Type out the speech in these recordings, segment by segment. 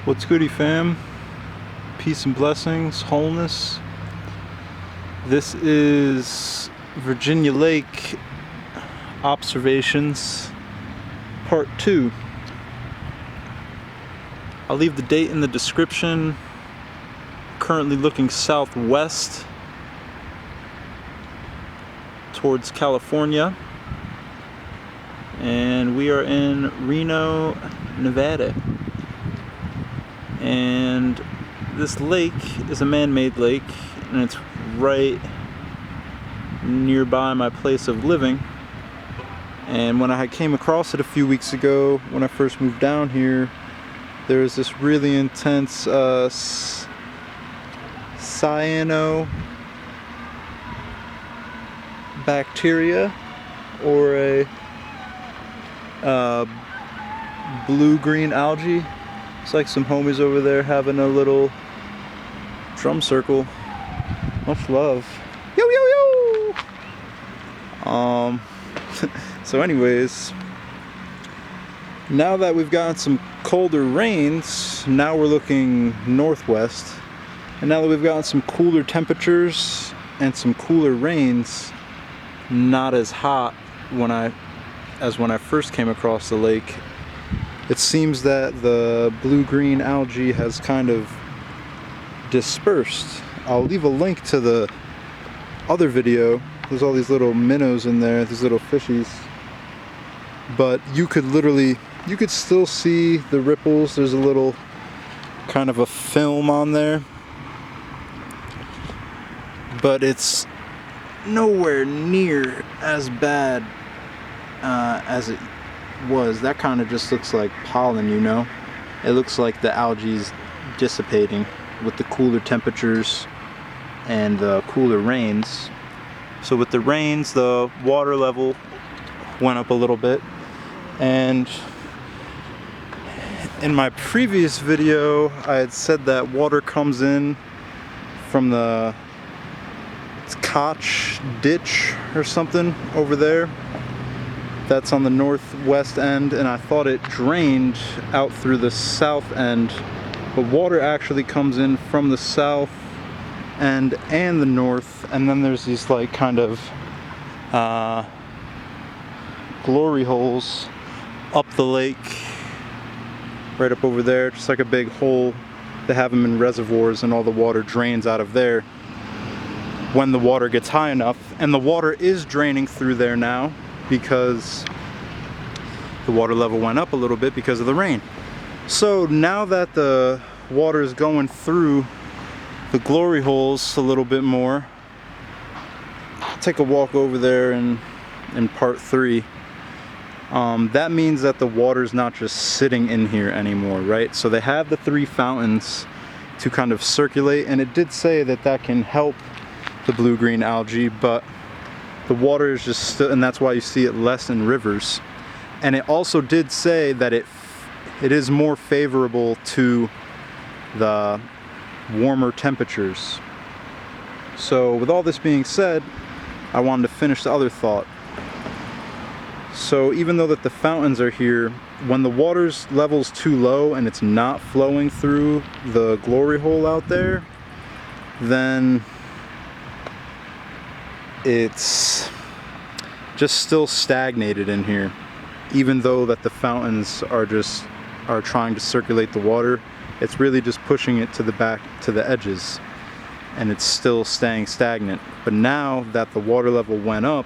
What's goody, fam? Peace and blessings, wholeness. This is Virginia Lake Observations Part 2. I'll leave the date in the description. Currently looking southwest towards California. And we are in Reno, Nevada. And this lake is a man-made lake, and it's right nearby my place of living. And when I came across it a few weeks ago, when I first moved down here, there was this really intense cyanobacteria, or a blue-green algae. It's like some homies over there having a little drum circle. Much love. Yo, yo, yo! So anyways, now that we've gotten some colder rains, now we're looking northwest. And now that we've gotten some cooler temperatures and some cooler rains, not as hot as when I first came across the lake, it seems that the blue-green algae has kind of dispersed. I'll leave a link to the other video. There's all these little minnows in there, these little fishies. But you could still see the ripples. There's a little kind of a film on there. But it's nowhere near as bad as it was. That kind of just looks like pollen, you know? It looks like the algae's dissipating with the cooler temperatures and the cooler rains. So with the rains, the water level went up a little bit. And in my previous video, I had said that water comes in from the Koch ditch or something over there. That's on the northwest end, and I thought it drained out through the south end, but water actually comes in from the south end and the north, and then there's these like kind of glory holes up the lake, right up over there, just like a big hole. They have them in reservoirs, and all the water drains out of there when the water gets high enough. And the water is draining through there now because the water level went up a little bit because of the rain. So now that the water is going through the glory holes a little bit more, I'll take a walk over there in part 3. That means that the water's not just sitting in here anymore, right? So they have the 3 fountains to kind of circulate, and it did say that that can help the blue-green algae, but the water is just still, and that's why you see it less in rivers. And it also did say that it is more favorable to the warmer temperatures. So with all this being said, I wanted to finish the other thought. So even though that the fountains are here, when the water's level's too low and it's not flowing through the glory hole out there, then it's just still stagnated in here. Even though that the fountains are trying to circulate the water, it's really just pushing it to the back, to the edges, and it's still staying stagnant. But now that the water level went up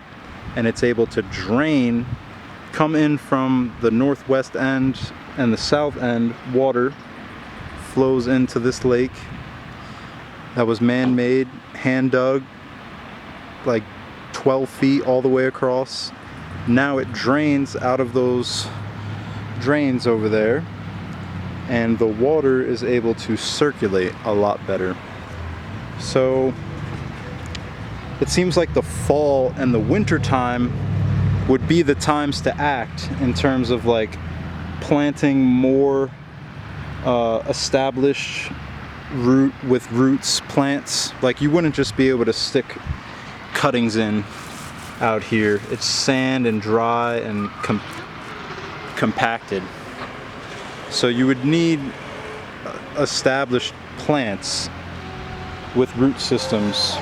and it's able to drain, come in from the northwest end and the south end, water flows into this lake that was man-made, hand-dug, like 12 feet all the way across. Now it drains out of those drains over there, and the water is able to circulate a lot better. So it seems like the fall and the winter time would be the times to act in terms of like planting more established roots plants. Like you wouldn't just be able to stick cuttings in out here. It's sand and dry and compacted. So you would need established plants with root systems.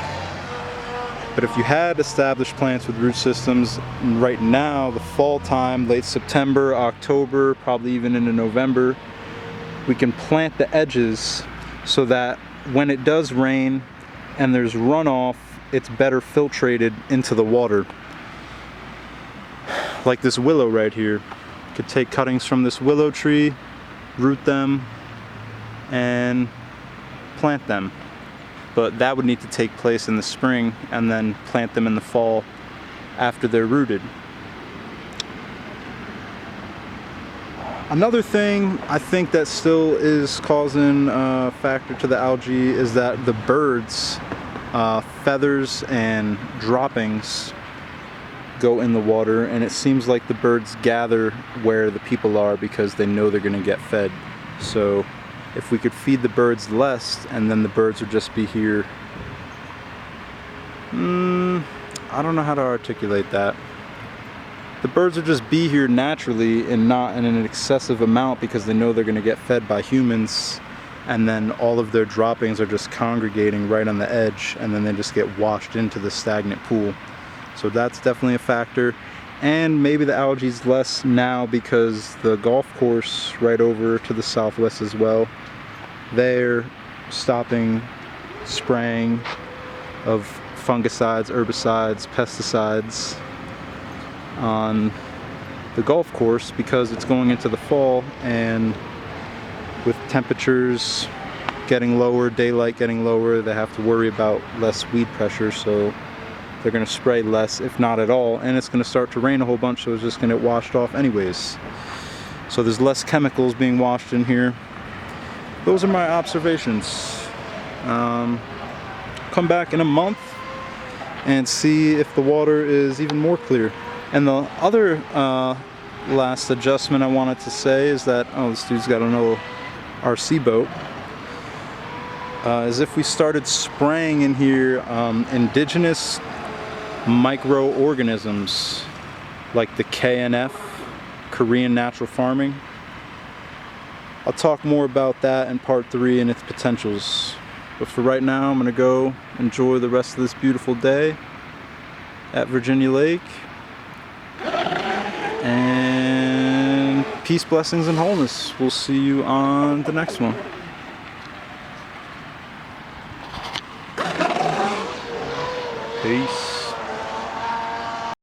But if you had established plants with root systems, right now, the fall time, late September, October, probably even into November, we can plant the edges so that when it does rain and there's runoff, it's better filtrated into the water. Like this willow right here. Could take cuttings from this willow tree, root them, and plant them. But that would need to take place in the spring and then plant them in the fall after they're rooted. Another thing I think that still is causing a factor to the algae is that the birds, feathers and droppings go in the water, and it seems like the birds gather where the people are because they know they're going to get fed. So if we could feed the birds less and then the birds would just be here, I don't know how to articulate that. The birds would just be here naturally and not in an excessive amount because they know they're going to get fed by humans, and then all of their droppings are just congregating right on the edge, and then they just get washed into the stagnant pool. So that's definitely a factor. And maybe the algae's less now because the golf course right over to the southwest as well, they're stopping spraying of fungicides, herbicides, pesticides on the golf course because it's going into the fall, and with temperatures getting lower, daylight getting lower, they have to worry about less weed pressure, so they're going to spray less, if not at all, and it's going to start to rain a whole bunch, so it's just going to get washed off anyways. So there's less chemicals being washed in here. Those are my observations. Come back in a month and see if the water is even more clear. And the other last adjustment I wanted to say is that, oh, this dude's got an old RC boat, is if we started spraying in here indigenous microorganisms like the KNF, Korean natural farming. I'll talk more about that in part 3 and its potentials. But for right now, I'm going to go enjoy the rest of this beautiful day at Virginia Lake. And peace, blessings, and wholeness. We'll see you on the next one.